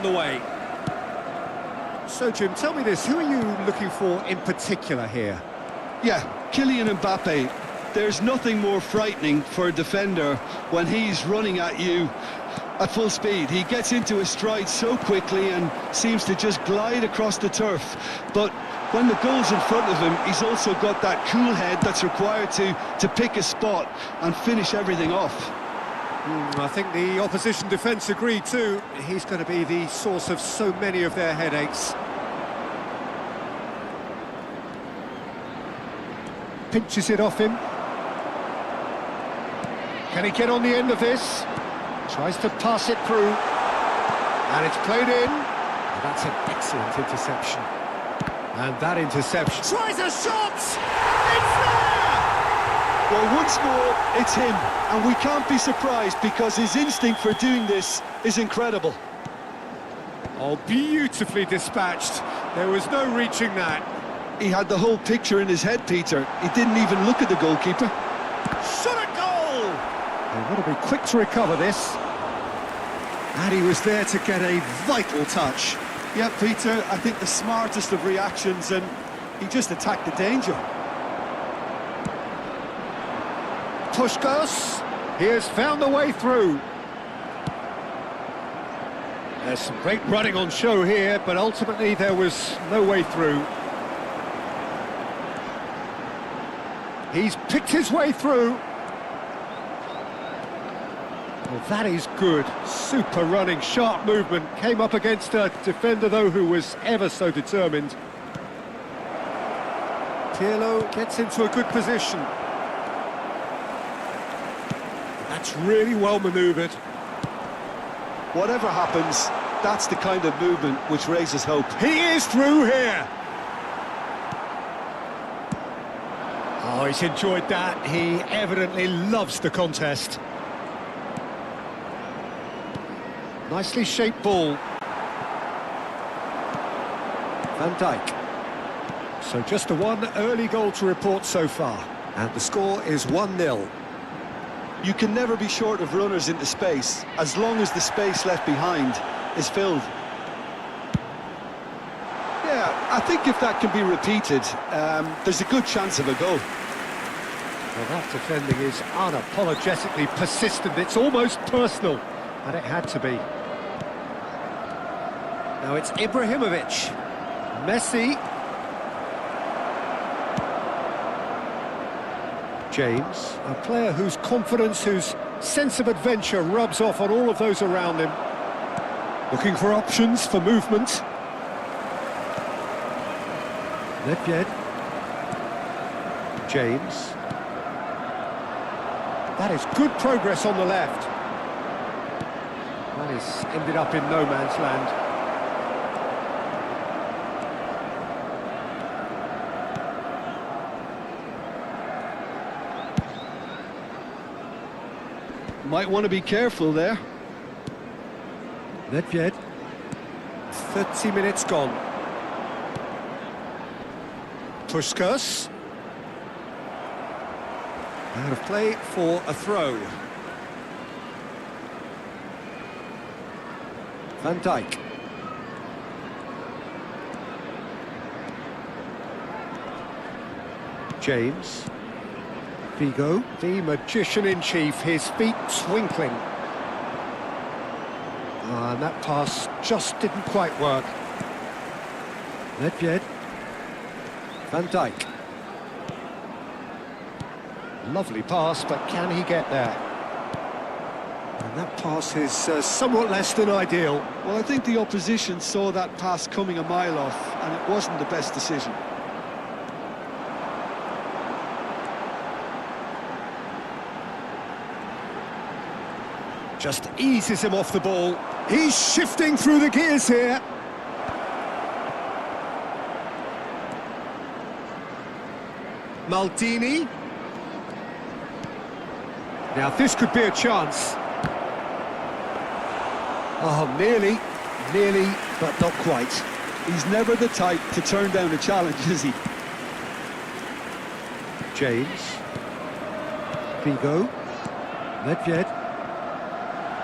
found the way. So, Jim, tell me this, who are you looking for in particular here? Yeah, Kylian Mbappe. There's nothing more frightening for a defender when he's running at you at full speed. He gets into his stride so quickly and seems to just glide across the turf. But when the goal's in front of him, he's also got that cool head that's required to pick a spot and finish everything off. I think the opposition defence agree too. He's going to be the source of so many of their headaches. Pinches it off him. Can he get on the end of this? Tries to pass it through. And it's played in. And that's an excellent interception. And that interception... Tries a shot! It's there! Well, once more, it's him. And we can't be surprised because his instinct for doing this is incredible. Oh, beautifully dispatched. There was no reaching that. He had the whole picture in his head, Peter. He didn't even look at the goalkeeper. Shot a goal! They've got to be quick to recover this. And he was there to get a vital touch. Yeah, Peter, I think the smartest of reactions, and he just attacked the danger. Puskás, he has found the way through. There's some great running on show here, but ultimately there was no way through. He's picked his way through. Well, that is good. Super running, sharp movement. Came up against a defender, though, who was ever so determined. Pirlo gets into a good position. That's really well manoeuvred. Whatever happens, that's the kind of movement which raises hope. He is through here. Oh, he's enjoyed that. He evidently loves the contest. Nicely shaped ball. Van Dijk. So just the one early goal to report so far. And the score is 1-0. You can never be short of runners into space, as long as the space left behind is filled. Yeah, I think if that can be repeated, there's a good chance of a goal. Well, that defending is unapologetically persistent. It's almost personal, and it had to be. Now it's Ibrahimovic. Messi. James, a player whose confidence, whose sense of adventure rubs off on all of those around him. Looking for options for movement. Nedved. James. That is good progress on the left. That is ended up in no man's land. Might want to be careful there. Nedved. 30 minutes gone. Puskás. Out of play for a throw. Van Dijk. James. Figo, the magician-in-chief, his feet twinkling. And that pass just didn't quite work. Nedved. Van Dijk. Lovely pass, but can he get there? And that pass is somewhat less than ideal. Well, I think the opposition saw that pass coming a mile off, and it wasn't the best decision. Just eases him off the ball. He's shifting through the gears here. Maldini. Now this could be a chance. Oh, nearly, but not quite. He's never the type to turn down a challenge, is he? James. Figo. Nedved.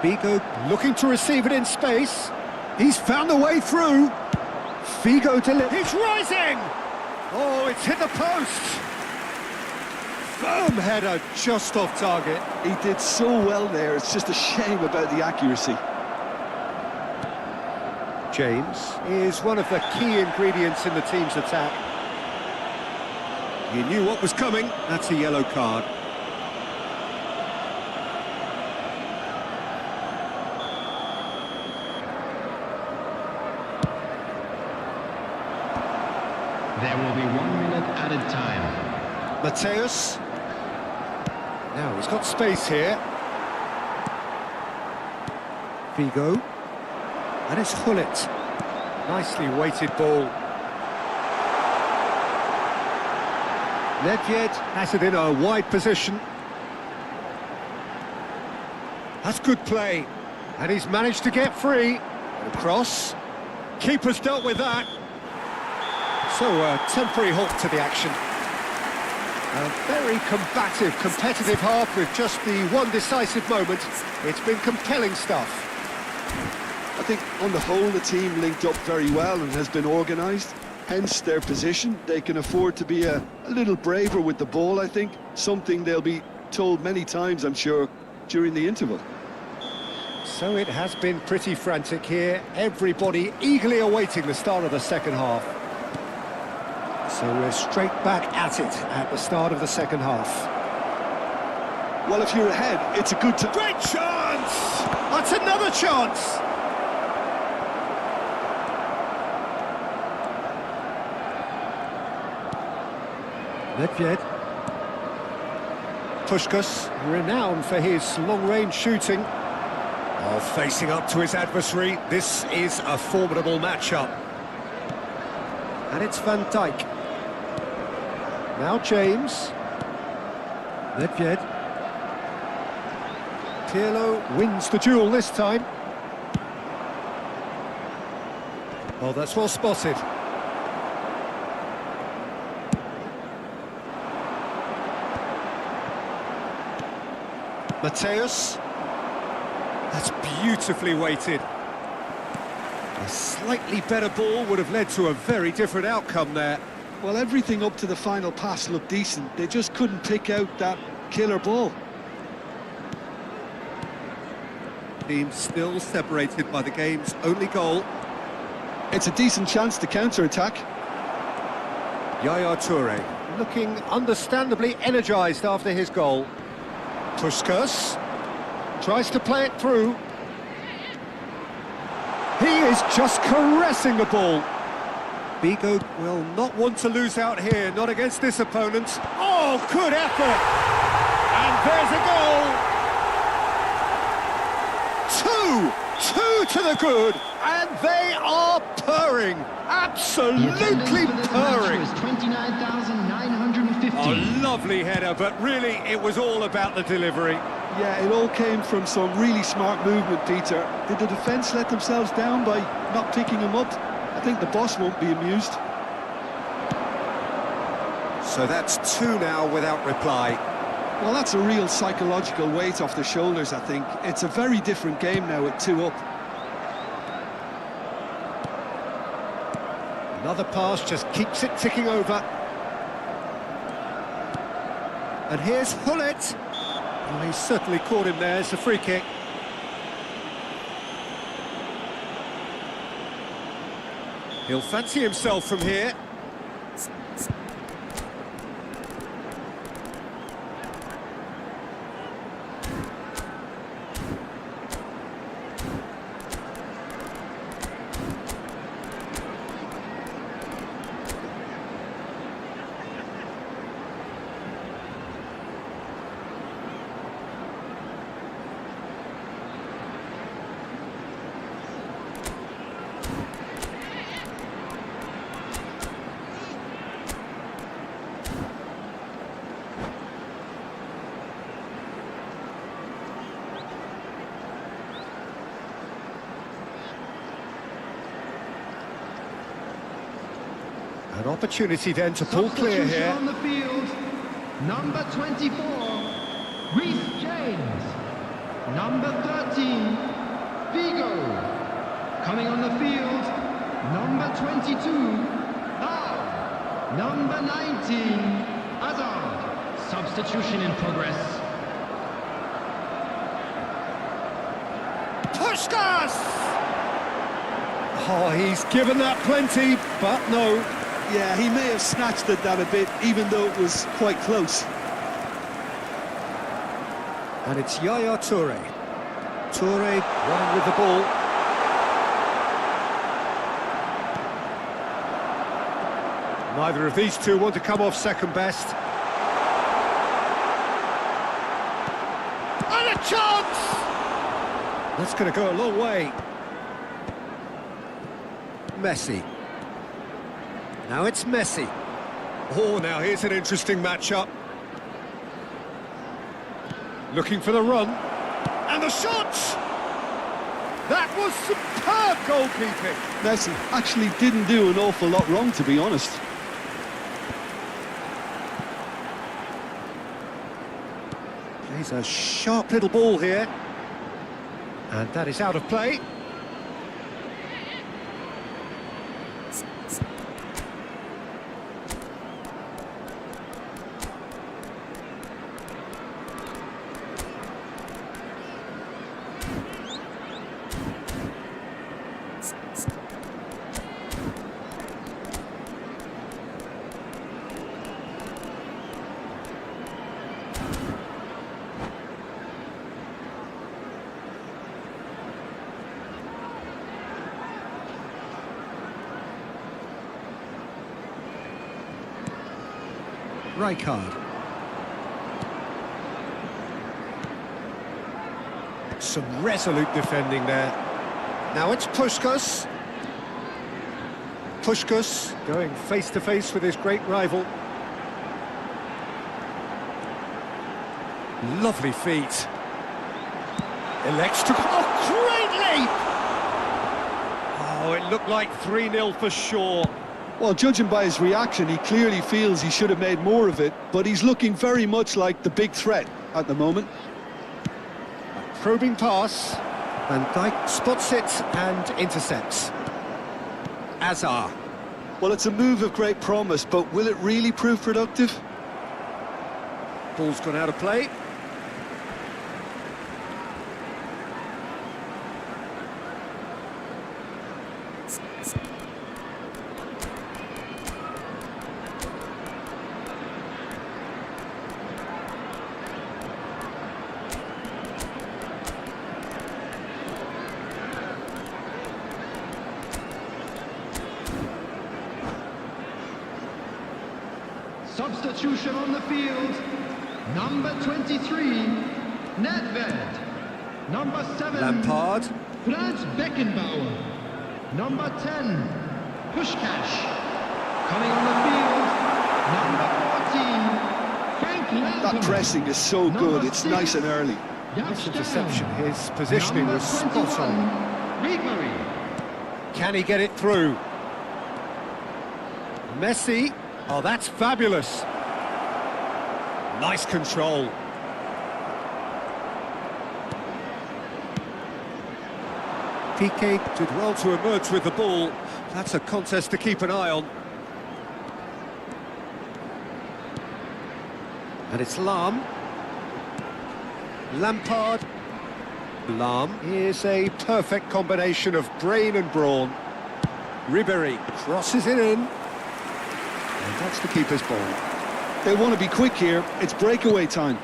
Figo looking to receive it in space. He's found the way through. Figo he's rising! Oh, it's hit the post! Firm header, just off target. He did so well there, it's just a shame about the accuracy. James is one of the key ingredients in the team's attack. You knew what was coming, that's a yellow card. There will be 1 minute added time. Mateus. Now he's got space here. Figo. And it's Hullet. Nicely weighted ball. Nedved has it in a wide position. That's good play. And he's managed to get free. Across. Keeper's dealt with that. So a temporary halt to the action. A very combative, competitive half with just the one decisive moment. It's been compelling stuff. I think on the whole the team linked up very well and has been organised. Hence their position. They can afford to be a little braver with the ball, I think. Something they'll be told many times, I'm sure, during the interval. So it has been pretty frantic here. Everybody eagerly awaiting the start of the second half. So we're straight back at it at the start of the second half. Well, if you're ahead, it's a good time. Great chance! That's another chance! Nedved. Puskas, renowned for his long-range shooting. Oh, facing up to his adversary, this is a formidable matchup. And it's Van Dijk. Now James. Nedved. Pirlo wins the duel this time. Oh, that's well spotted. Mateus. That's beautifully weighted. A slightly better ball would have led to a very different outcome there. Well, everything up to the final pass looked decent. They just couldn't pick out that killer ball. Team still separated by the game's only goal. It's a decent chance to counter-attack. Yaya Toure looking understandably energised after his goal. Puskas tries to play it through. He is just caressing the ball. Figo will not want to lose out here, not against this opponent. Oh, good effort! And there's a goal! Two to the good, and they are purring, absolutely purring. 29,950. A lovely header, but really it was all about the delivery. Yeah, it all came from some really smart movement, Peter. Did the defence let themselves down by not picking him up? I think the boss won't be amused. So that's two now without reply. Well, that's a real psychological weight off the shoulders, I think. It's a very different game now with 2 up. Another pass just keeps it ticking over. And here's Hullet. Oh, he certainly caught him there. It's a free kick. He'll fancy himself from here. An opportunity then to pull clear here. On the field, number 24, Reece James. Number 13, Figo. Coming on the field, number 22. Now, number 19. Hazard. Substitution in progress. Puskas! Oh, he's given that plenty, but no. Yeah, he may have snatched at that a bit, even though it was quite close. And it's Yaya Toure. Toure running with the ball. Neither of these two want to come off second best. And a chance! That's going to go a long way. Messi. Now it's Messi. Oh, now here's an interesting matchup. Looking for the run. And the shot! That was superb goalkeeping. Messi actually didn't do an awful lot wrong, to be honest. Plays a sharp little ball here. And that is out of play. Rijkaard. Some resolute defending there. Now it's Puskas. Puskas going face to face with his great rival. Lovely feet. Elects to... Oh, great leap! Oh, it looked like 3-0 for sure. Well, judging by his reaction, he clearly feels he should have made more of it, but he's looking very much like the big threat at the moment. A probing pass. Van Dijk spots it and intercepts. Hazard. Well, it's a move of great promise, but will it really prove productive? Ball's gone out of play. Substitution on the field. Number 23, Nedved. Number 7, Lampard. Franz Beckenbauer. Number 10, Puskás. Coming on the field, number 14, Frank Lampard. That pressing is so good, it's nice and early. Nice interception. His positioning was spot on. Ribery. Can he get it through? Messi. Oh, that's fabulous. Nice control. Piqué did well to emerge with the ball. That's a contest to keep an eye on. And it's Lahm. Lampard. Lahm is a perfect combination of brain and brawn. Ribery crosses it in. And that's the keeper's ball. They want to be quick here, it's breakaway time.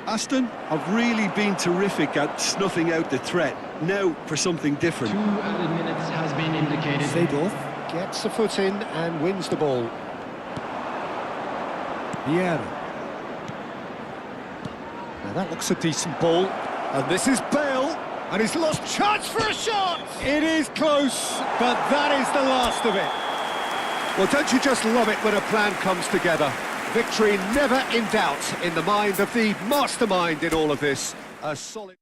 Aston have really been terrific at snuffing out the threat. Now for something different. 2 added minutes has been indicated. Seedorf gets a foot in and wins the ball. Vieira. Now that looks a decent ball. And this is Bale. And he's lost chance for a shot! It is close, but that is the last of it. Well, don't you just love it when a plan comes together? Victory never in doubt in the mind of the mastermind in all of this. A solid...